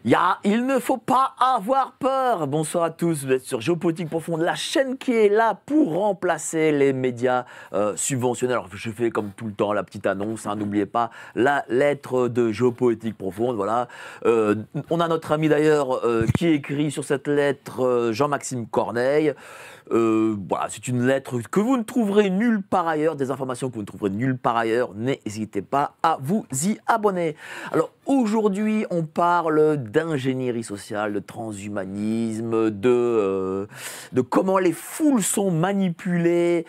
Il ne faut pas avoir peur. Bonsoir à tous, vous êtes sur Géopolitique Profonde, la chaîne qui est là pour remplacer les médias subventionnés. Alors je fais comme tout le temps la petite annonce, hein, n'oubliez pas la lettre de Géopolitique Profonde. Voilà. On a notre ami d'ailleurs qui écrit sur cette lettre, Jean-Maxime Corneille. Voilà, c'est une lettre que vous ne trouverez nulle part ailleurs, des informations que vous ne trouverez nulle part ailleurs. N'hésitez pas à vous y abonner. Alors aujourd'hui, on parle d'ingénierie sociale, de transhumanisme, de comment les foules sont manipulées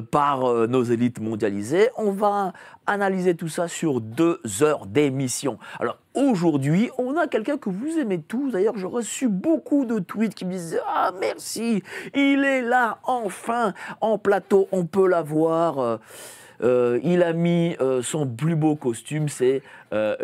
par nos élites mondialisées. On va analyser tout ça sur 2 heures d'émission. Alors aujourd'hui, on a quelqu'un que vous aimez tous. D'ailleurs, j'ai reçu beaucoup de tweets qui me disaient « Ah merci, il est là enfin en plateau, on peut la voir ». Il a mis son plus beau costume, c'est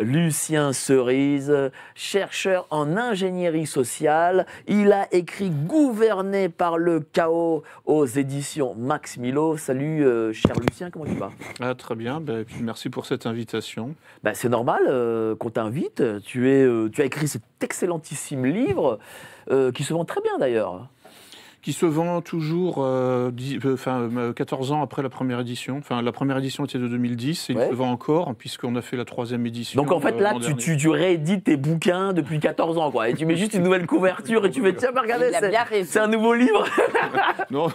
Lucien Cerise, chercheur en ingénierie sociale. Il a écrit « Gouverné par le chaos » aux éditions Max Milo. Salut cher Lucien, comment tu vas ? Très bien, et puis merci pour cette invitation. C'est normal qu'on t'invite. Tu as écrit cet excellentissime livre qui se vend très bien d'ailleurs. Qui se vend toujours 14 ans après la première édition. Enfin, la première édition était de 2010 et il se vend encore puisqu'on a fait la 3e édition. Donc en fait là, tu réédites tes bouquins depuis 14 ans, quoi. Et tu mets juste une nouvelle couverture et tu fais tiens, regardez, c'est un nouveau livre. Non.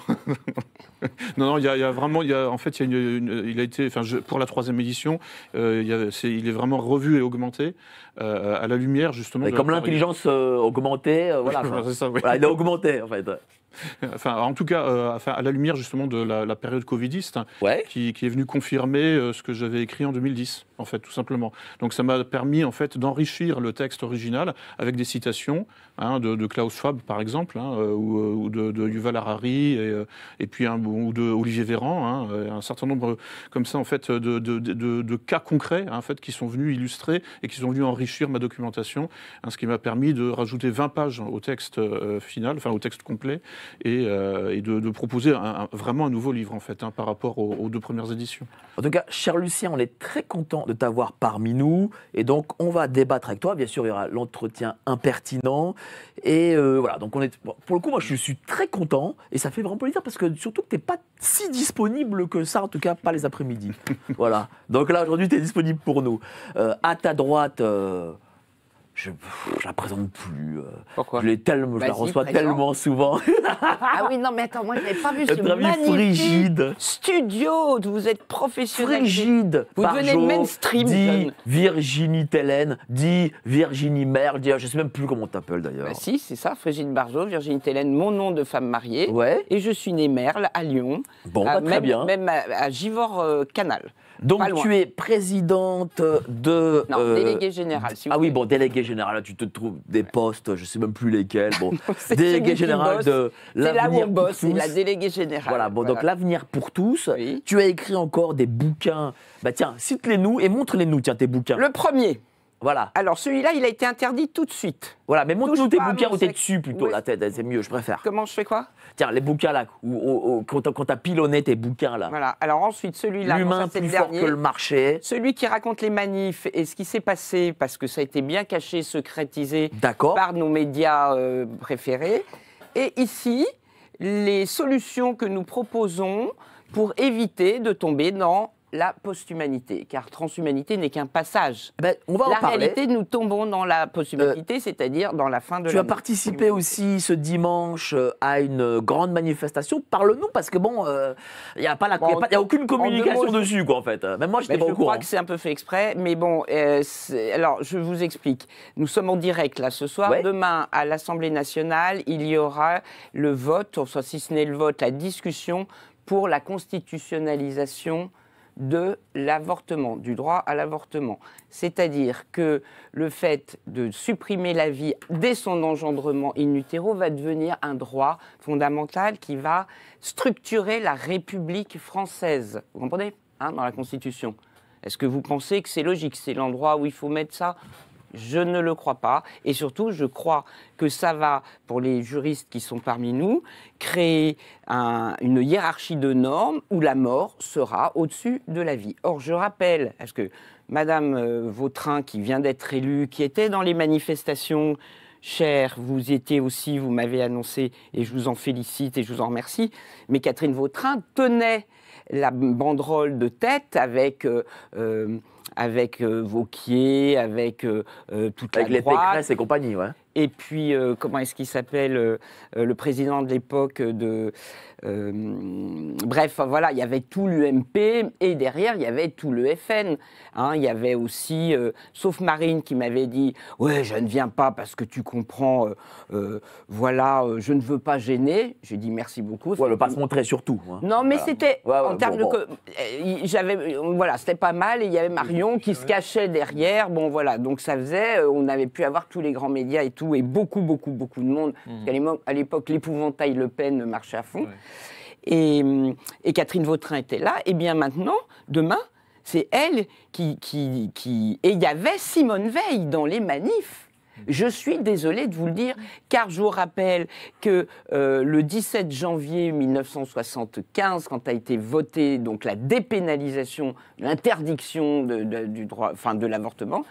Non, il y a vraiment, en fait, il a été, pour la 3e édition, il est vraiment revu et augmenté à la lumière justement. Et comme l'intelligence augmentée, voilà. C'est ça, oui. Voilà, il a augmenté en fait. En tout cas, à la lumière justement de la période covidiste, qui est venue confirmer ce que j'avais écrit en 2010, en fait, tout simplement. Donc ça m'a permis en fait d'enrichir le texte original avec des citations de Klaus Schwab par exemple, ou de Yuval Harari et puis ou de Olivier Véran, un certain nombre comme ça en fait de cas concrets en fait qui sont venus illustrer et qui sont venus enrichir ma documentation, ce qui m'a permis de rajouter 20 pages au texte final, au texte complet. Et de proposer vraiment un nouveau livre en fait par rapport aux 2 premières éditions. En tout cas, cher Lucien, on est très content de t'avoir parmi nous et donc on va débattre avec toi. Bien sûr, il y aura l'entretien impertinent et voilà. Donc pour le coup, moi je suis très content et ça fait vraiment plaisir parce que surtout que t'es pas si disponible que ça, en tout cas pas les après-midi. Voilà. Donc là aujourd'hui, tu es disponible pour nous. À ta droite. Je la présente plus. Pourquoi ? Je la reçois tellement souvent. Ah oui, non, mais attends, moi, je n'avais pas vu ce magnifique frigide studio. Vous êtes professionnel. Frigide. Vous devenez mainstream. Dit Virginie Tellen, dit Virginie Merle, dit, je ne sais même plus comment on t'appelle d'ailleurs. Si, c'est ça, Frigide Barjot, Virginie Tellen, mon nom de femme mariée. Ouais. Et je suis née Merle à Lyon. Bon, très bien. Même à Givors-Canal. Donc tu es présidente de... Non, déléguée générale. Si oui, bon, déléguée générale, là, tu te trouves des postes, je ne sais même plus lesquels. Bon, déléguée générale de l'avenir. C'est là où on bosse, c'est la tous. déléguée générale. Voilà, bon, donc l'avenir pour tous. Oui. Tu as écrit encore des bouquins. Tiens, cite-les-nous et montre-les-nous, tiens, tes bouquins. Le premier. Voilà. Alors celui-là, il a été interdit tout de suite. Voilà, mais montre-nous tes bouquins où t'es dessus plutôt, oui. la tête, c'est mieux, je préfère. Comment je fais quoi ? Tiens, les bouquins là, quand t'as pilonné tes bouquins là. Voilà, alors ensuite celui-là, l'humain plus fort que le marché. Celui qui raconte les manifs et ce qui s'est passé, parce que ça a été bien caché, secrétisé par nos médias préférés. Et ici, les solutions que nous proposons pour éviter de tomber dans la posthumanité, car transhumanité n'est qu'un passage. On va en parler. La réalité, nous tombons dans la posthumanité, c'est-à-dire dans la fin de la... Tu as participé aussi ce dimanche à une grande manifestation. Parle-nous, parce que bon, il n'y a aucune communication dessus, quoi, en fait. Même moi, je n'étais pas au courant. Je crois que c'est un peu fait exprès, mais bon, alors, je vous explique. Nous sommes en direct, là, ce soir. Ouais. Demain, à l'Assemblée nationale, il y aura le vote, soit si ce n'est le vote, la discussion pour la constitutionnalisation de l'avortement, du droit à l'avortement. C'est-à-dire que le fait de supprimer la vie dès son engendrement in utero va devenir un droit fondamental qui va structurer la République française. Vous comprenez, dans la Constitution. Est-ce que vous pensez que c'est logique ? C'est l'endroit où il faut mettre ça ? Je ne le crois pas. Et surtout, je crois que ça va, pour les juristes qui sont parmi nous, créer une hiérarchie de normes où la mort sera au-dessus de la vie. Or, je rappelle, parce que Madame Vautrin, qui vient d'être élue, qui était dans les manifestations, chère, vous y étiez aussi, vous m'avez annoncé, et je vous en félicite et je vous en remercie, mais Catherine Vautrin tenait la banderole de tête avec Wauquiez, avec toute la droite. Avec les Pécresse et compagnie, ouais. Et puis, comment est-ce qu'il s'appelle, le président de l'époque de... bref, voilà, il y avait tout l'UMP et derrière, il y avait tout le FN. Hein, il y avait aussi, sauf Marine qui m'avait dit « Ouais, je ne viens pas parce que tu comprends, voilà, je ne veux pas gêner. » J'ai dit « Merci beaucoup. » Ouais, ne pas se montrer surtout. Hein. Non, mais c'était, en termes de... voilà, c'était pas mal et il y avait Marion qui se cachait derrière. Bon, voilà, donc ça faisait, on avait pu avoir tous les grands médias et tout, et beaucoup de monde. Parce qu'à l'époque, l'épouvantail Le Pen marchait à fond. Ouais. Et Catherine Vautrin était là. Et bien maintenant, demain, c'est elle qui... Et il y avait Simone Veil dans les manifs. Je suis désolée de vous le dire, car je vous rappelle que le 17 janvier 1975, quand a été votée donc la dépénalisation, l'interdiction du droit, enfin de l'avortement,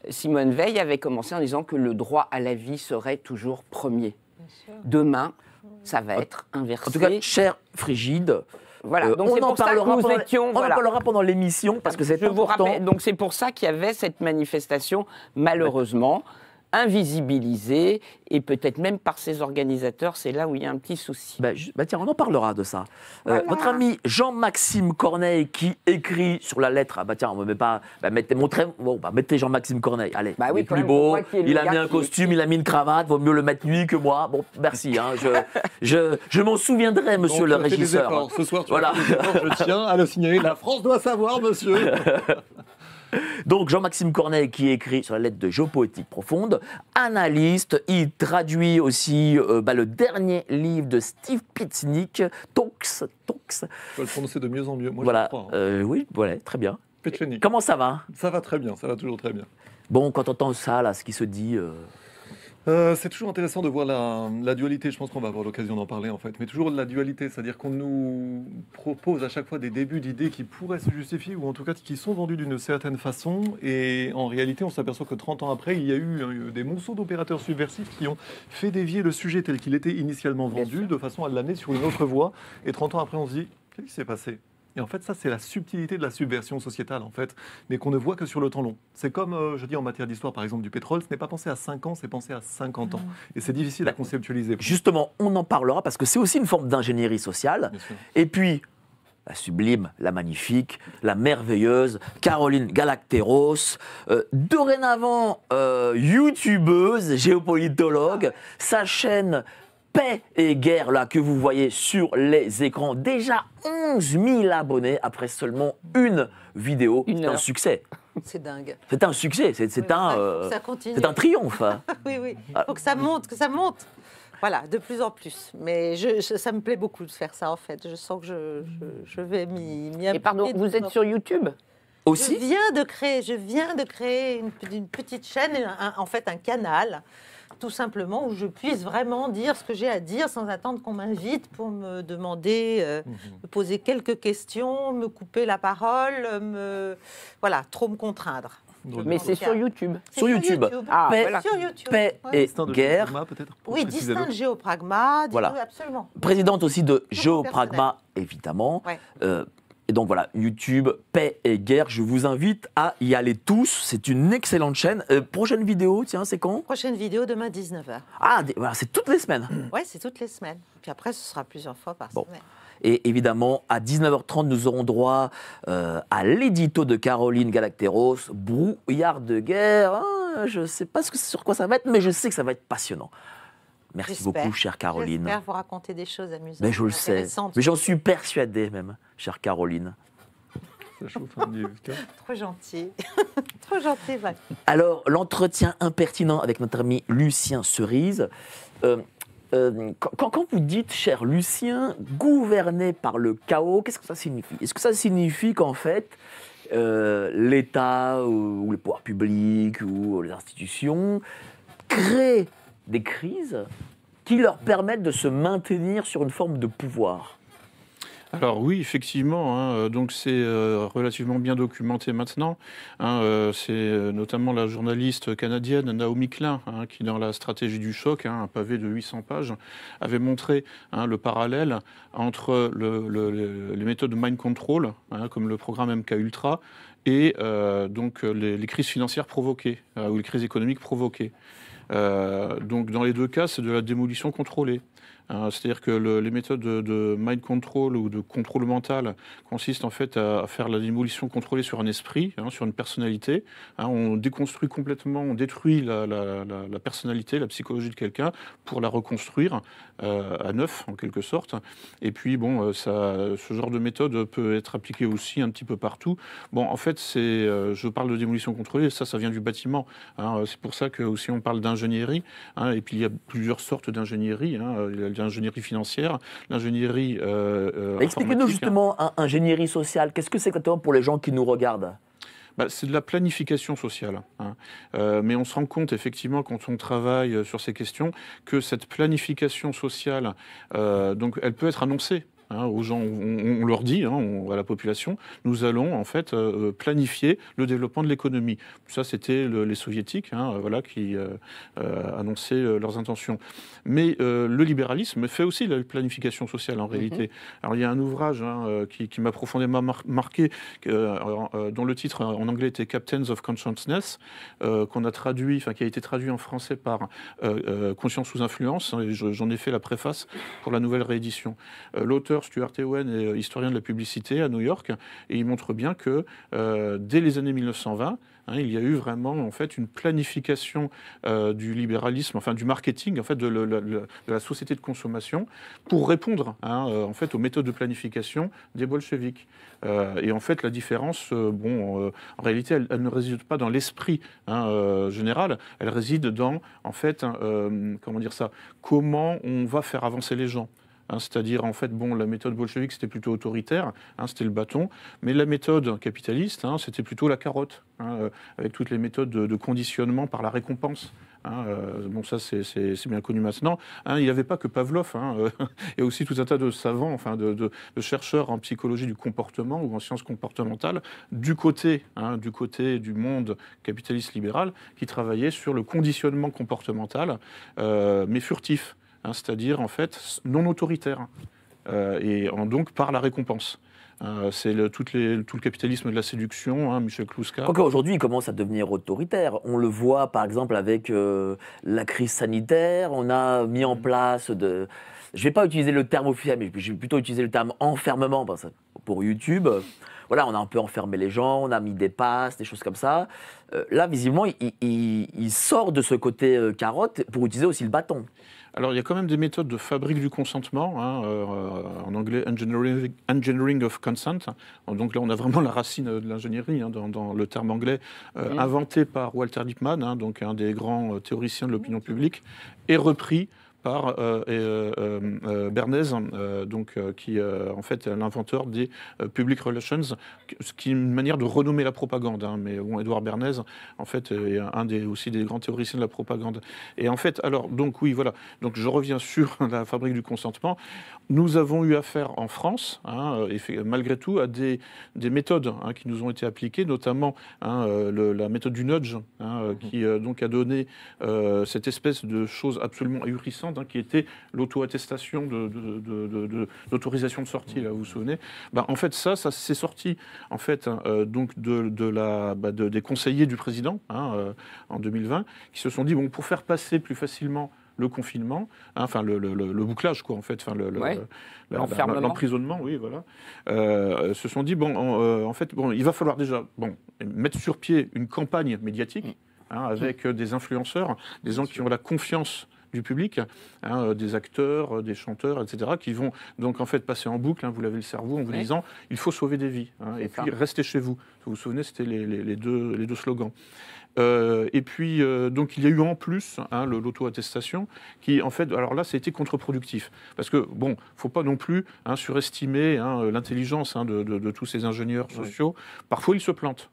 Simone Veil avait commencé en disant que le droit à la vie serait toujours premier. Demain, ça va être inversé. En tout cas, chère Frigide, voilà, donc c'est pour ça que nous étions... On en parlera pendant l'émission, parce que c'est important. Vous rappelle, donc c'est pour ça qu'il y avait cette manifestation, malheureusement, invisibilisée, et peut-être même par ses organisateurs, c'est là où il y a un petit souci. Tiens, on en parlera de ça. Voilà. Notre ami Jean-Maxime Corneille qui écrit sur la lettre, on me met pas, mettez Jean-Maxime Corneille, allez, il est plus beau, il a mis un costume, il a mis une cravate, vaut mieux le mettre lui que moi. Bon, merci, hein, je m'en souviendrai, monsieur le régisseur. Ce soir, je tiens à le signaler, la France doit savoir, monsieur. Donc Jean-Maxime Corneille qui écrit sur la lettre de Géopoétique profonde, analyste, il traduit aussi le dernier livre de Steve Pietznik, Tox. Je vais le prononcer de mieux en mieux, moi voilà, je crois. Hein. Oui, voilà, très bien. Petchenik. Comment ça va? Ça va très bien, ça va toujours très bien. Bon, quand on entend ça, là, ce qui se dit... c'est toujours intéressant de voir la dualité, je pense qu'on va avoir l'occasion d'en parler en fait, mais toujours la dualité, c'est-à-dire qu'on nous propose à chaque fois des débuts d'idées qui pourraient se justifier ou en tout cas qui sont vendues d'une certaine façon et en réalité on s'aperçoit que 30 ans après il y a eu des monceaux d'opérateurs subversifs qui ont fait dévier le sujet tel qu'il était initialement vendu de façon à l'amener sur une autre voie et 30 ans après on se dit qu'est-ce qui s'est passé ? Et en fait, ça, c'est la subtilité de la subversion sociétale, en fait, mais qu'on ne voit que sur le temps long. C'est comme, je dis en matière d'histoire, par exemple, du pétrole, ce n'est pas pensé à 5 ans, c'est pensé à 50 ans. Et c'est difficile à conceptualiser. Justement, on en parlera, parce que c'est aussi une forme d'ingénierie sociale. Et puis, la sublime, la magnifique, la merveilleuse Caroline Galacteros, dorénavant youtubeuse, géopolitologue, sa chaîne... Paix et guerre, là, que vous voyez sur les écrans. Déjà 11 000 abonnés après seulement une vidéo. C'est un succès. C'est dingue. C'est un succès. C'est un triomphe. Oui. Il faut que ça monte, Voilà, de plus en plus. Mais ça me plaît beaucoup de faire ça, en fait. Je sens que je vais m'y impliquer. Et pardon, vous êtes sur YouTube aussi? Je viens de créer une petite chaîne, en fait un canal, tout simplement, où je puisse vraiment dire ce que j'ai à dire sans attendre qu'on m'invite pour me demander, me poser quelques questions, me couper la parole, trop me contraindre. Mais c'est sur YouTube. Sur YouTube. Paix et guerre. Oui, Distinct Géopragma. Voilà. Absolument. Présidente aussi de Géopragma, évidemment. Ouais. Et donc voilà, YouTube, Paix et guerre, je vous invite à y aller tous. C'est une excellente chaîne. Prochaine vidéo, tiens, c'est quand? Prochaine vidéo demain 19h. Ah, voilà, c'est toutes les semaines. Oui, c'est toutes les semaines. Puis après, ce sera plusieurs fois par semaine. Et évidemment, à 19h30, nous aurons droit à l'édito de Caroline Galacteros, Brouillard de guerre. Ah, je ne sais pas sur quoi ça va être, mais je sais que ça va être passionnant. Merci beaucoup, chère Caroline. J'espère vous raconter des choses amusantes. Mais je le sais. Mais j'en suis persuadée même, chère Caroline. Ça chauffe un livre. Trop gentil. Trop gentil, Val. Alors, l'entretien impertinent avec notre ami Lucien Cerise. Quand vous dites, cher Lucien, gouverné par le chaos, qu'est-ce que ça signifie? Est-ce que ça signifie qu'en fait, l'État ou les pouvoirs publics ou les institutions créent des crises qui leur permettent de se maintenir sur une forme de pouvoir? Alors oui, effectivement, donc c'est relativement bien documenté maintenant. C'est notamment la journaliste canadienne Naomi Klein qui, dans la stratégie du choc, un pavé de 800 pages, avait montré le parallèle entre les méthodes de mind control, comme le programme MKUltra, et donc les crises financières provoquées, ou les crises économiques provoquées. Donc dans les deux cas, c'est de la démolition contrôlée. C'est-à-dire que les méthodes de mind control ou de contrôle mental consistent en fait à faire la démolition contrôlée sur un esprit, sur une personnalité. On déconstruit complètement, on détruit la personnalité, la psychologie de quelqu'un pour la reconstruire à neuf en quelque sorte. Et puis bon, ce genre de méthode peut être appliqué aussi un petit peu partout. Bon, en fait, je parle de démolition contrôlée, ça vient du bâtiment. C'est pour ça que aussi on parle d'ingénierie. Et puis il y a plusieurs sortes d'ingénierie. L'ingénierie financière, l'ingénierie Expliquez-nous justement ingénierie sociale. Qu'est-ce que c'est exactement pour les gens qui nous regardent ? C'est de la planification sociale. Mais on se rend compte effectivement quand on travaille sur ces questions que cette planification sociale, donc elle peut être annoncée. Aux gens, on leur dit, à la population, nous allons en fait planifier le développement de l'économie. Ça, c'était les soviétiques, qui annonçaient leurs intentions. Mais le libéralisme fait aussi la planification sociale en réalité. Alors il y a un ouvrage qui m'a profondément marqué, dont le titre en anglais était Captains of Consciousness, qu'on a traduit, qui a été traduit en français par Conscience sous influence. J'en ai fait la préface pour la nouvelle réédition. L'auteur Stuart Ewen est historien de la publicité à New York et il montre bien que dès les années 1920, il y a eu vraiment en fait une planification du libéralisme, enfin du marketing en fait de la société de consommation pour répondre en fait aux méthodes de planification des bolcheviks. Et en fait la différence, en réalité, elle ne réside pas dans l'esprit général, elle réside dans en fait comment on va faire avancer les gens. C'est-à-dire, en fait, la méthode bolchevique, c'était plutôt autoritaire, c'était le bâton, mais la méthode capitaliste, c'était plutôt la carotte, avec toutes les méthodes de conditionnement par la récompense. Ça, c'est bien connu maintenant. Il n'y avait pas que Pavlov, il y a aussi tout un tas de savants, de chercheurs en psychologie du comportement ou en sciences comportementales, du côté du monde capitaliste libéral, qui travaillaient sur le conditionnement comportemental, mais furtif. C'est-à-dire en fait non autoritaire, donc par la récompense. C'est tout le capitalisme de la séduction, Michel Kluska. Quoique aujourd'hui, il commence à devenir autoritaire. On le voit par exemple avec la crise sanitaire. On a mis en place je ne vais pas utiliser le terme officiel, mais je vais plutôt utiliser le terme enfermement pour YouTube. Voilà, on a un peu enfermé les gens, on a mis des passes, des choses comme ça. Là, visiblement, il sort de ce côté carotte pour utiliser aussi le bâton. Alors, il y a quand même des méthodes de fabrique du consentement, en anglais engineering of consent. Donc là, on a vraiment la racine de l'ingénierie dans le terme anglais, inventé par Walter Lippmann, donc un des grands théoriciens de l'opinion publique, et repris par Bernays, qui en fait est l'inventeur des public relations, ce qui est une manière de renommer la propagande. Mais Edouard Bernays, en fait, est aussi des grands théoriciens de la propagande. Et en fait, donc je reviens sur la fabrique du consentement. Nous avons eu affaire en France, malgré tout, à des méthodes qui nous ont été appliquées, notamment la méthode du nudge, qui donc a donné cette espèce de chose absolument ahurissante, qui était l'auto-attestation d'autorisation de sortie, là, vous vous souvenez. En fait, ça s'est sorti en fait, donc des conseillers du président en 2020, qui se sont dit, pour faire passer plus facilement le confinement, le bouclage, quoi, en fait, l'emprisonnement, oui, voilà, se sont dit, en fait, il va falloir déjà mettre sur pied une campagne médiatique avec des influenceurs, des gens qui ont la confiance du public, des acteurs, des chanteurs, etc., qui vont donc en fait passer en boucle, vous lavez le cerveau en vous disant il faut sauver des vies, et puis restez chez vous. Vous vous souvenez, c'était les deux slogans. Et puis donc il y a eu en plus l'auto-attestation qui en fait, alors là ça a été contre-productif parce que faut pas non plus surestimer l'intelligence de tous ces ingénieurs sociaux. Parfois ils se plantent.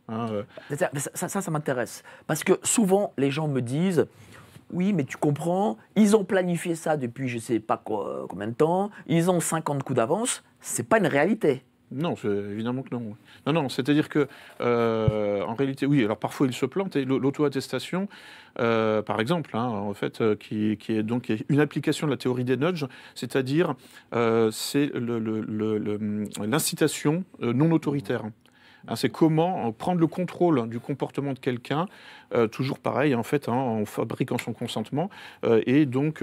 Ça m'intéresse parce que souvent les gens me disent oui, mais tu comprends, ils ont planifié ça depuis je ne sais pas combien de temps, ils ont 50 coups d'avance, c'est pas une réalité. Non, évidemment que non. Non, c'est-à-dire que, en réalité, oui, alors parfois il se plante, et l'auto-attestation, par exemple, en fait, qui est donc une application de la théorie des nudges, c'est-à-dire c'est l'incitation non autoritaire. C'est comment prendre le contrôle du comportement de quelqu'un, toujours pareil, en fait, en fabriquant son consentement, et donc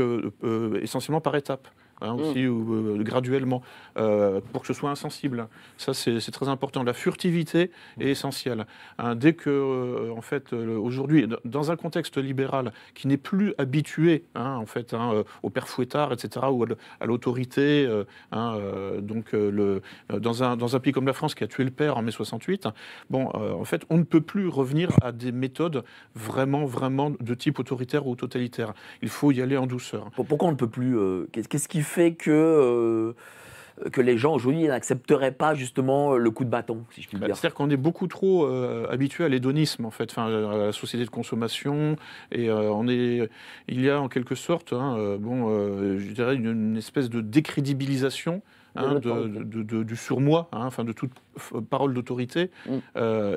essentiellement par étapes. Aussi, ou graduellement, pour que ce soit insensible. Ça, c'est très important. La furtivité est essentielle. Dès que, en fait, aujourd'hui, dans un contexte libéral qui n'est plus habitué, en fait, au père fouettard, etc., ou à l'autorité, donc dans un pays comme la France qui a tué le père en mai 68, en fait, on ne peut plus revenir à des méthodes vraiment de type autoritaire ou totalitaire. Il faut y aller en douceur. Pourquoi on ne peut plus qu'est-ce qui fait que les gens aujourd'hui n'accepteraient pas justement le coup de bâton, si je puis dire? C'est-à-dire qu'on est beaucoup trop habitué à l'hédonisme, en fait, à la société de consommation, et il y a en quelque sorte, je dirais une espèce de décrédibilisation du surmoi, de toute parole d'autorité.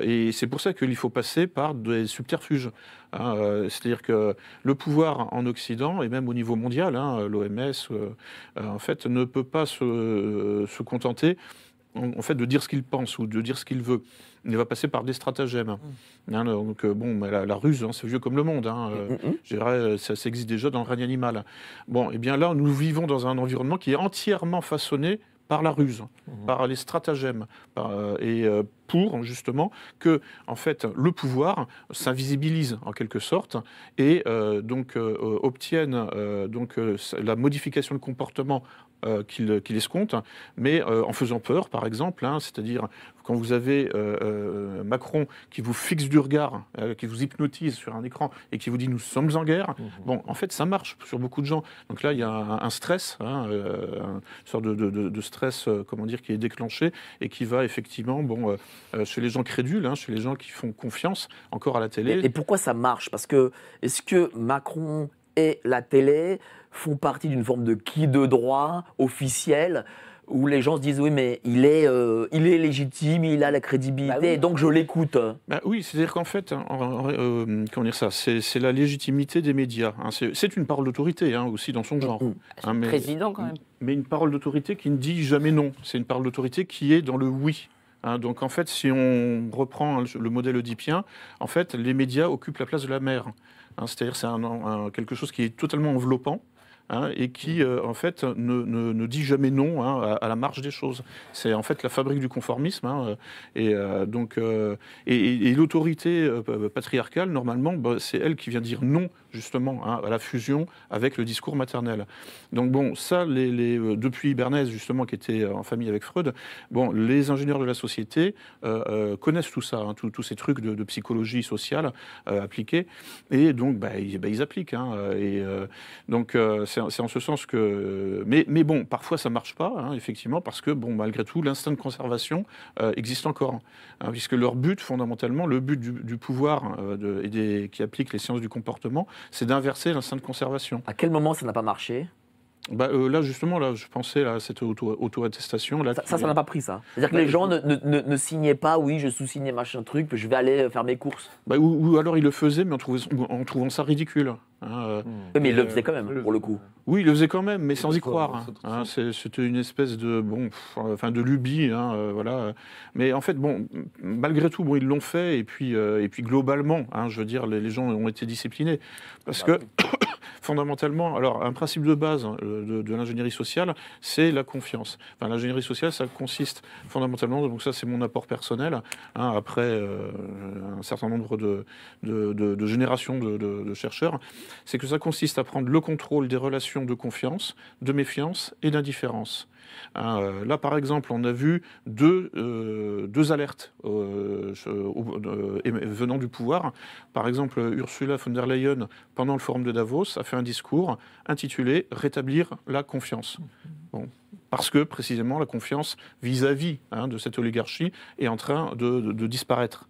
Et c'est pour ça qu'il faut passer par des subterfuges. C'est-à-dire que le pouvoir en Occident, et même au niveau mondial, l'OMS, en fait, ne peut pas se contenter en fait, de dire ce qu'il pense ou de dire ce qu'il veut. Il va passer par des stratagèmes. Donc, la ruse, c'est vieux comme le monde. Je dirais, ça existe déjà dans le règne animal. Et bien là, nous vivons dans un environnement qui est entièrement façonné par la ruse, par les stratagèmes, pour justement que, en fait, le pouvoir s'invisibilise en quelque sorte et obtienne la modification de comportement qu'il escompte, mais en faisant peur, par exemple, c'est-à-dire quand vous avez Macron qui vous fixe du regard, qui vous hypnotise sur un écran et qui vous dit « nous sommes en guerre », en fait, ça marche sur beaucoup de gens. Donc là, il y a un stress, une sorte de stress, qui est déclenché et qui va effectivement, chez les gens crédules, chez les gens qui font confiance encore à la télé. Et pourquoi ça marche? Parce que, est-ce que Macron et la télé font partie d'une forme de qui de droit officiel où les gens se disent oui mais il est légitime, il a la crédibilité, donc je l'écoute. Oui, c'est-à-dire qu'en fait, comment dire ça, c'est la légitimité des médias. C'est une parole d'autorité aussi dans son genre. Mais président quand même. Mais une parole d'autorité qui ne dit jamais non. C'est une parole d'autorité qui est dans le oui. Donc en fait, si on reprend le modèle oedipien, en fait, les médias occupent la place de la mère. C'est-à-dire c'est quelque chose qui est totalement enveloppant. Et qui, en fait, ne dit jamais non à la marge des choses. C'est en fait la fabrique du conformisme. Et l'autorité patriarcale, normalement, c'est elle qui vient dire non, justement, à la fusion avec le discours maternel. Donc ça, depuis Bernays, justement, qui était en famille avec Freud, les ingénieurs de la société connaissent tout ça, tous ces trucs de psychologie sociale appliqués, et donc ils appliquent. C'est en ce sens que... Mais parfois ça ne marche pas, effectivement, parce que, malgré tout, l'instinct de conservation existe encore. Puisque leur but, fondamentalement, le but du pouvoir qui applique les sciences du comportement, c'est d'inverser l'instinct de conservation. À quel moment ça n'a pas marché ? Là, justement, je pensais à cette auto-attestation. Ça n'a pas pris, ça. C'est-à-dire que les gens ne signaient pas, oui, je sous-signais machin truc, je vais aller faire mes courses. Ou alors ils le faisaient, mais en trouvant ça ridicule. Mais ils le faisaient quand même, pour le coup. Oui, ils le faisaient quand même, mais sans y croire. C'était une espèce de lubie, voilà. Mais en fait, malgré tout, ils l'ont fait, et puis globalement, je veux dire, les gens ont été disciplinés. Parce que, fondamentalement, alors, un principe de base de l'ingénierie sociale, c'est la confiance. L'ingénierie sociale, ça consiste fondamentalement, donc ça c'est mon apport personnel, après un certain nombre de générations de chercheurs, c'est que ça consiste à prendre le contrôle des relations de confiance, de méfiance et d'indifférence. Là, par exemple, on a vu deux alertes venant du pouvoir. Par exemple, Ursula von der Leyen, pendant le forum de Davos, a fait un discours intitulé « Rétablir la confiance ». parce que précisément la confiance vis-à-vis de cette oligarchie est en train de disparaître.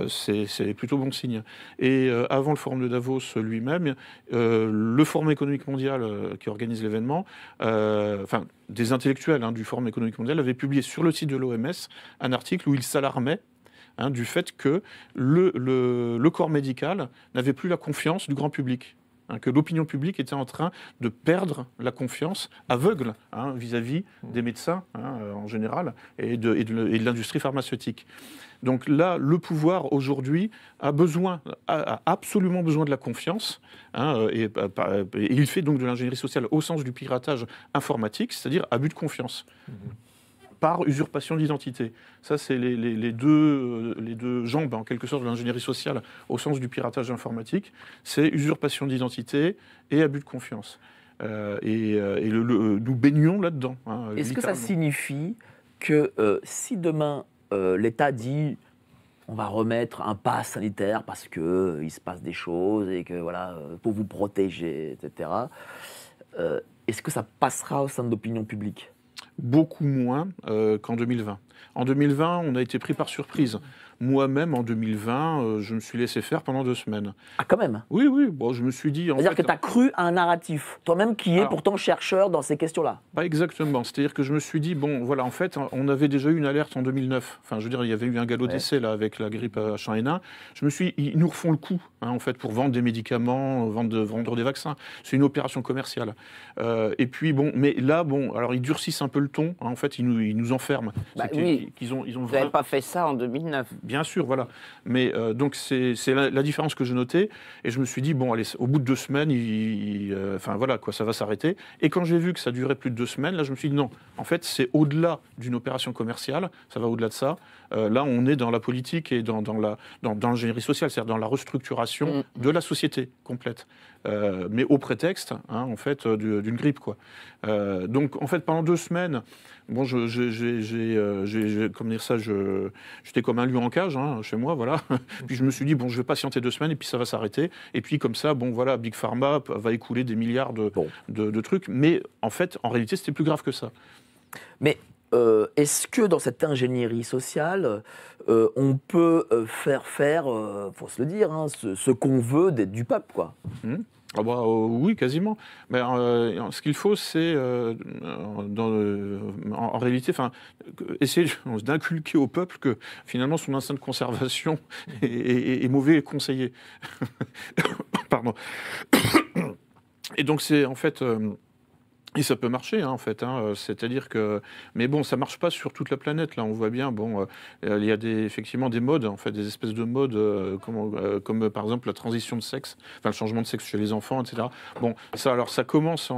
C'est plutôt bon signe. Et avant le forum de Davos lui-même, le Forum économique mondial qui organise l'événement, des intellectuels du Forum économique mondial avaient publié sur le site de l'OMS un article où ils s'alarmaient du fait que le corps médical n'avait plus la confiance du grand public. Que l'opinion publique était en train de perdre la confiance aveugle vis-à-vis des médecins en général et de l'industrie pharmaceutique. Donc là, le pouvoir aujourd'hui a absolument besoin de la confiance et il fait donc de l'ingénierie sociale au sens du piratage informatique, c'est-à-dire abus de confiance. Par usurpation d'identité. Ça, c'est les deux jambes, en quelque sorte, de l'ingénierie sociale au sens du piratage informatique. C'est usurpation d'identité et abus de confiance. Nous baignons là-dedans. Est-ce que ça signifie que si demain l'État dit on va remettre un pass sanitaire parce qu'il se passe des choses et que voilà, pour vous protéger, etc., est-ce que ça passera au sein de l'opinion publique ? Beaucoup moins qu'en 2020. En 2020, on a été pris par surprise. Moi-même, en 2020, je me suis laissé faire pendant 2 semaines. Ah, quand même? Oui, oui. Bon, je me suis dit... C'est-à-dire que tu as cru à un narratif, toi-même qui es pourtant chercheur dans ces questions-là. Pas exactement. C'est-à-dire que je me suis dit, bon, voilà, en fait, on avait déjà eu une alerte en 2009. Enfin, je veux dire, il y avait eu un galop d'essai là, avec la grippe H1N1. Je me suis dit, ils nous refont le coup, en fait, pour vendre des médicaments, vendre des vaccins. C'est une opération commerciale. Et puis, bon, mais là, bon, alors ils durcissent un peu le ton. En fait, ils nous enferment. Oui, vous n'avez pas fait ça en 2009. Bien sûr, voilà. Mais donc, c'est la différence que je notais. Et je me suis dit, bon, allez, au bout de 2 semaines, enfin, voilà, quoi, ça va s'arrêter. Et quand j'ai vu que ça durait plus de 2 semaines, là, je me suis dit, non, en fait, c'est au-delà d'une opération commerciale. Ça va au-delà de ça. Là, on est dans la politique et dans l'ingénierie sociale, c'est-à-dire dans la restructuration de la société complète. Mais au prétexte, en fait, d'une grippe, quoi. Donc, en fait, pendant 2 semaines, bon, comment dire ça, j'étais comme un lion en cage chez moi, voilà. Puis je me suis dit, bon, je vais patienter 2 semaines et puis ça va s'arrêter. Et puis comme ça, bon, voilà, Big Pharma va écouler des milliards de trucs. Mais en fait, en réalité, c'était plus grave que ça. Mais est-ce que dans cette ingénierie sociale, on peut faire, faut se le dire, ce qu'on veut du peuple, quoi? Ah bah, oui, quasiment. Mais ce qu'il faut, c'est, en réalité, essayer d'inculquer au peuple que finalement son instinct de conservation est mauvais et conseillé. Pardon. Et donc c'est en fait... Et ça peut marcher, en fait. C'est-à-dire que, mais bon, ça marche pas sur toute la planète. Là, on voit bien. Bon, il y a effectivement des modes, en fait, des espèces de modes, comme par exemple la transition de sexe, enfin le changement de sexe chez les enfants, etc. Bon, ça, alors, ça commence,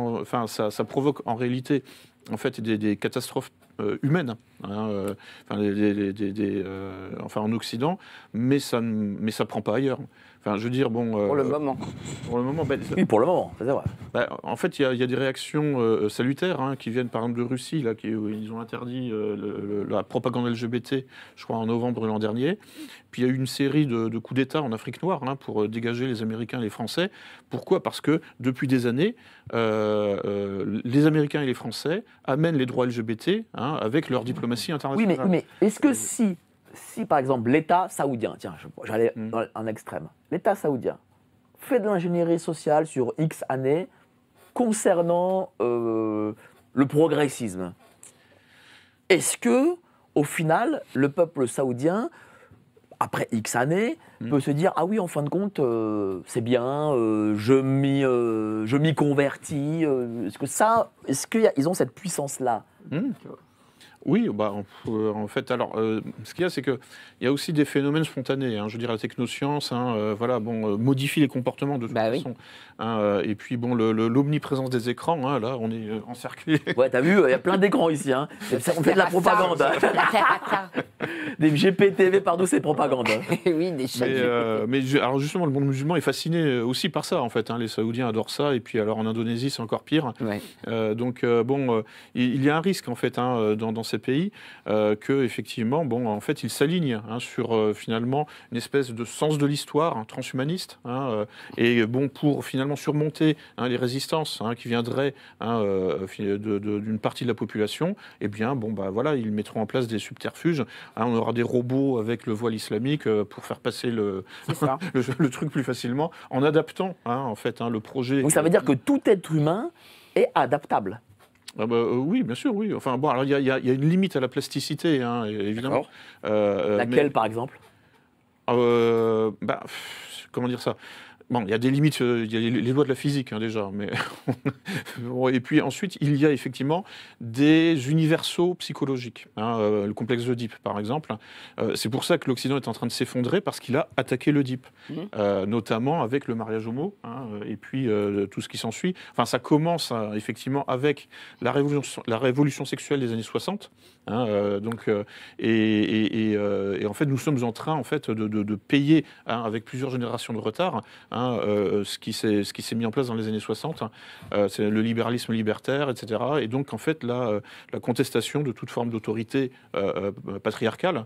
ça provoque en réalité, en fait, des catastrophes humaines, enfin en Occident, mais ça prend pas ailleurs. Enfin, je veux dire, bon... pour le moment. Pour le moment, oui, pour le moment, c'est vrai. En fait, il y a des réactions salutaires qui viennent, par exemple, de Russie, là, où ils ont interdit la propagande LGBT, je crois, en novembre l'an dernier. Puis il y a eu une série de coups d'État en Afrique noire pour dégager les Américains et les Français. Pourquoi ? Parce que, depuis des années, les Américains et les Français amènent les droits LGBT avec leur diplomatie internationale. Oui, mais est-ce que si, par exemple, l'État saoudien, tiens, j'allais dans un extrême, l'État saoudien fait de l'ingénierie sociale sur X années concernant le progressisme, est-ce que, au final, le peuple saoudien, après X années, peut se dire « Ah oui, en fin de compte, c'est bien, je m'y convertis ». Est-ce qu'ils ont cette puissance-là ? Oui, en fait, alors, ce qu'il y a, c'est qu'il y a aussi des phénomènes spontanés. Je veux dire, la technoscience, modifie les comportements de toute façon. Et puis, bon, l'omniprésence des écrans, là, on est encerclé. Ouais, t'as vu, il y a plein d'écrans ici. On fait de la propagande. Des GPTV par-dessous ces propagandes. Oui, des chaînes. Alors justement, le monde musulman est fasciné aussi par ça, en fait. Les Saoudiens adorent ça, et puis alors en Indonésie, c'est encore pire. Ouais. Donc, il y a un risque, en fait, dans ces pays, que effectivement, en fait, ils s'alignent sur, finalement, une espèce de sens de l'histoire transhumaniste, et pour, finalement, surmonter les résistances qui viendraient d'une partie de la population, eh bien, voilà, ils mettront en place des subterfuges. On aura des robots avec le voile islamique pour faire passer le truc plus facilement, en adaptant, en fait, le projet. Donc ça veut dire que tout être humain est adaptable. Oui, bien sûr, oui. Enfin, alors il y a une limite à la plasticité, évidemment. Laquelle, par exemple comment dire ça? Bon, il y a des limites, il y a les lois de la physique déjà, mais et puis ensuite il y a effectivement des universaux psychologiques, le complexe d'Oedipe par exemple. C'est pour ça que l'Occident est en train de s'effondrer parce qu'il a attaqué l'Oedipe, notamment avec le mariage homo, et puis tout ce qui s'ensuit. Enfin, ça commence effectivement avec la révolution sexuelle des années 60. Et en fait, nous sommes en train en fait de payer avec plusieurs générations de retard. Ce qui s'est mis en place dans les années 60, c'est le libéralisme libertaire, etc. Et donc, en fait, la contestation de toute forme d'autorité patriarcale.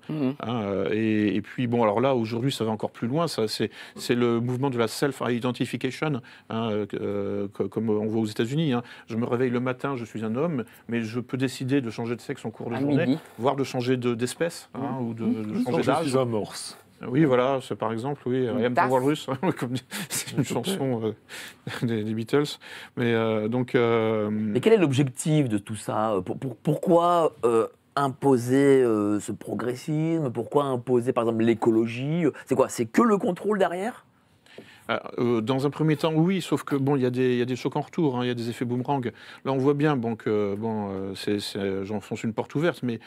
Et puis, alors là, aujourd'hui, ça va encore plus loin. C'est le mouvement de la self-identification, comme on voit aux États-Unis. Je me réveille le matin, je suis un homme, mais je peux décider de changer de sexe en cours de journée, voire de changer d'espèce, ou de changer d'âge. Je suis un morse. Oui, voilà, c'est par exemple, oui, I Am the Walrus, c'est une chanson des Beatles. Mais Et quel est l'objectif de tout ça? Pourquoi imposer ce progressisme? Pourquoi imposer, par exemple, l'écologie? C'est quoi? C'est que le contrôle derrière? Dans un premier temps, oui, sauf que il y a des chocs en retour, il y a des effets boomerang. Là, on voit bien que j'enfonce une porte ouverte, mais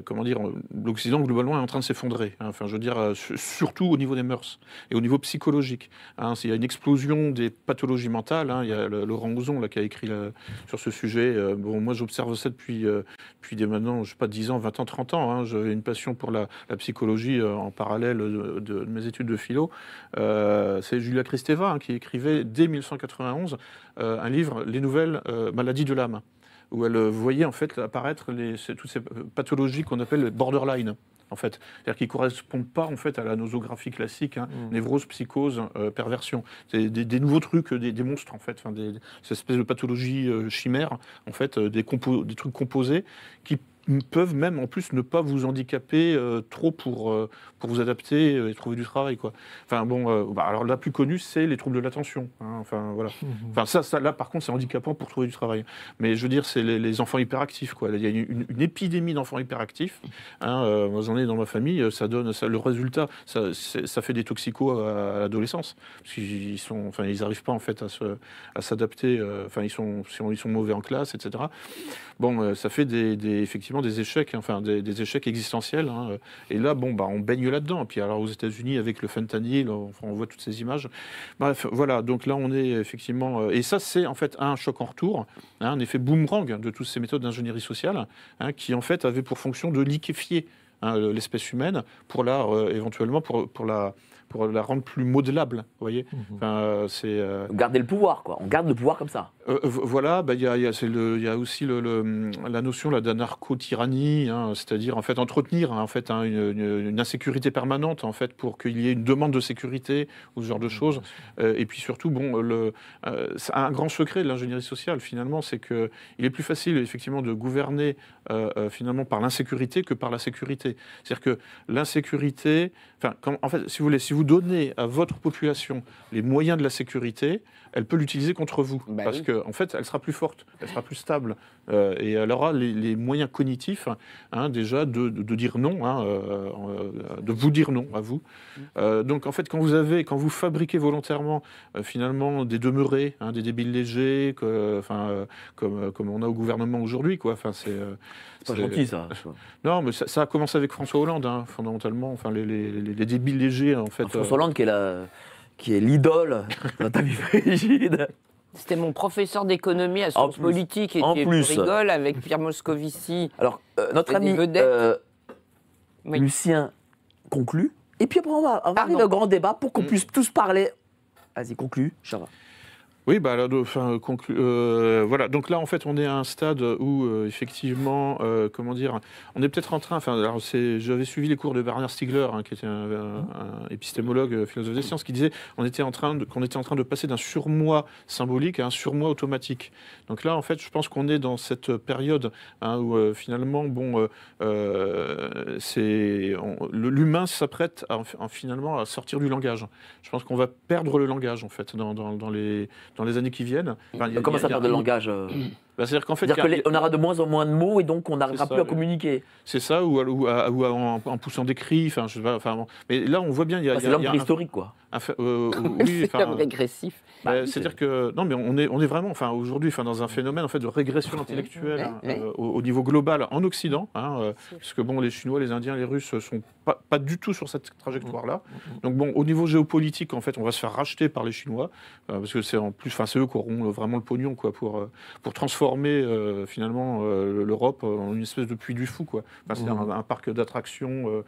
comment dire, l'Occident globalement est en train de s'effondrer. Enfin, je veux dire, surtout au niveau des mœurs et au niveau psychologique. Il y a une explosion des pathologies mentales. Il y a Laurent Ozon qui a écrit sur ce sujet. Moi, j'observe ça depuis maintenant, je sais pas, 10 ans, 20 ans, 30 ans. J'avais une passion pour la psychologie en parallèle de mes études de philo. C'est Julia Kristeva qui écrivait dès 1991 un livre, Les nouvelles maladies de l'âme, où elle voyait en fait apparaître toutes ces pathologies qu'on appelle borderline. En fait, c'est-à-dire qui ne correspondent pas en fait à la nosographie classique, névrose, psychose, perversion. C'est des nouveaux trucs, des monstres en fait, ces espèces de pathologies chimères, en fait, des trucs composés qui peuvent même en plus ne pas vous handicaper trop pour vous adapter et trouver du travail, quoi. Enfin alors la plus connue c'est les troubles de l'attention. Enfin voilà. Enfin ça là par contre c'est handicapant pour trouver du travail. Mais je veux dire c'est les enfants hyperactifs, quoi. Il y a une épidémie d'enfants hyperactifs. Moi j'en ai dans ma famille. Ça donne le résultat. Ça fait des toxicos à l'adolescence parce qu'ils n'arrivent pas en fait à s'adapter. Ils sont mauvais en classe, etc. Ça fait effectivement des échecs, des échecs existentiels. Et là, on baigne là-dedans. Puis alors aux États-Unis, avec le fentanyl, on voit toutes ces images. Bref, voilà. Donc là, on est effectivement. Et ça, c'est en fait un choc en retour, un effet boomerang de toutes ces méthodes d'ingénierie sociale, qui en fait avaient pour fonction de liquéfier l'espèce humaine pour éventuellement pour la rendre plus modelable, vous voyez. Garder le pouvoir, quoi. On garde le pouvoir comme ça. Voilà, il y a aussi la notion d'anarcho-tyrannie, c'est-à-dire en fait entretenir une insécurité permanente en fait pour qu'il y ait une demande de sécurité ou ce genre de choses. Et puis surtout, un grand secret de l'ingénierie sociale finalement, c'est que il est plus facile effectivement de gouverner finalement par l'insécurité que par la sécurité. C'est-à-dire que l'insécurité, en fait, si vous donnez à votre population les moyens de la sécurité, elle peut l'utiliser contre vous, parce que en fait, elle sera plus forte, elle sera plus stable, et elle aura les moyens cognitifs, déjà de dire non, de vous dire non à vous. Donc en fait, quand vous fabriquez volontairement finalement des demeurés, des débiles légers, comme on a au gouvernement aujourd'hui, quoi. C'est pas gentil, ça. Non, mais ça a commencé avec François Hollande, fondamentalement. Les débiles légers, en fait. François Hollande qui est l'idole de ta vie frigide. C'était mon professeur d'économie à Sciences Politiques et qui rigole avec Pierre Moscovici. Alors, notre ami Lucien conclut. Et puis après, on va arriver au grand débat pour qu'on puisse tous parler. Vas-y, conclue, Chava. Oui, bah là, voilà. Donc là, en fait, on est à un stade où, effectivement, comment dire, on est peut-être en train. Enfin, alors j'avais suivi les cours de Bernard Stiegler, qui était un épistémologue, philosophe des sciences, qui disait qu'on était en train de passer d'un surmoi symbolique à un surmoi automatique. Donc là, en fait, je pense qu'on est dans cette période où finalement, bon, l'humain s'apprête finalement à sortir du langage. Je pense qu'on va perdre le langage, en fait, dans les années qui viennent. Enfin, comment ça perd le langage c'est-à-dire qu'en fait, on aura de moins en moins de mots et donc on n'arrivera plus à communiquer. C'est ça, ou en poussant des cris. Enfin, je sais pas. Enfin, bon. Mais là, on voit bien. C'est l'homme préhistorique, quoi. Oui, c'est l'homme régressif. C'est-à-dire que non, mais on est vraiment, enfin, aujourd'hui, dans un phénomène en fait de régression intellectuelle au niveau global en Occident, parce que bon, les Chinois, les Indiens, les Russes sont pas du tout sur cette trajectoire-là. Donc bon, au niveau géopolitique, en fait, on va se faire racheter par les Chinois, parce que c'est en plus, c'est eux qui auront vraiment le pognon, quoi, pour transformer finalement l'Europe en une espèce de puits du fou, quoi. C'est un parc d'attractions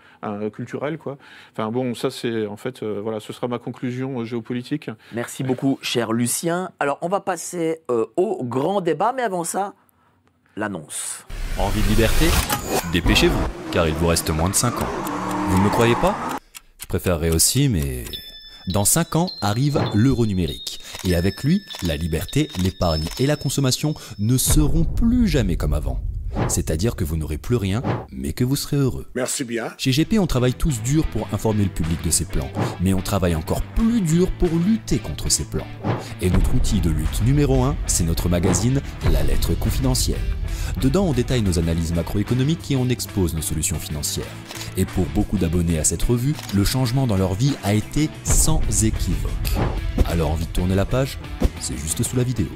culturelles, quoi. Enfin bon, ça c'est en fait, voilà, ce sera ma conclusion géopolitique. Merci beaucoup, cher Lucien. Alors on va passer au grand débat, mais avant ça, l'annonce. Envie de liberté ? Dépêchez-vous, car il vous reste moins de 5 ans. Vous ne me croyez pas ? Je préférerais aussi, mais... Dans 5 ans arrive l'euro numérique. Et avec lui, la liberté, l'épargne et la consommation ne seront plus jamais comme avant. C'est-à-dire que vous n'aurez plus rien, mais que vous serez heureux. Merci bien. Chez GP, on travaille tous dur pour informer le public de ces plans. Mais on travaille encore plus dur pour lutter contre ces plans. Et notre outil de lutte numéro 1, c'est notre magazine La Lettre Confidentielle. Dedans, on détaille nos analyses macroéconomiques et on expose nos solutions financières. Et pour beaucoup d'abonnés à cette revue, le changement dans leur vie a été sans équivoque. Alors envie de tourner la page ? C'est juste sous la vidéo.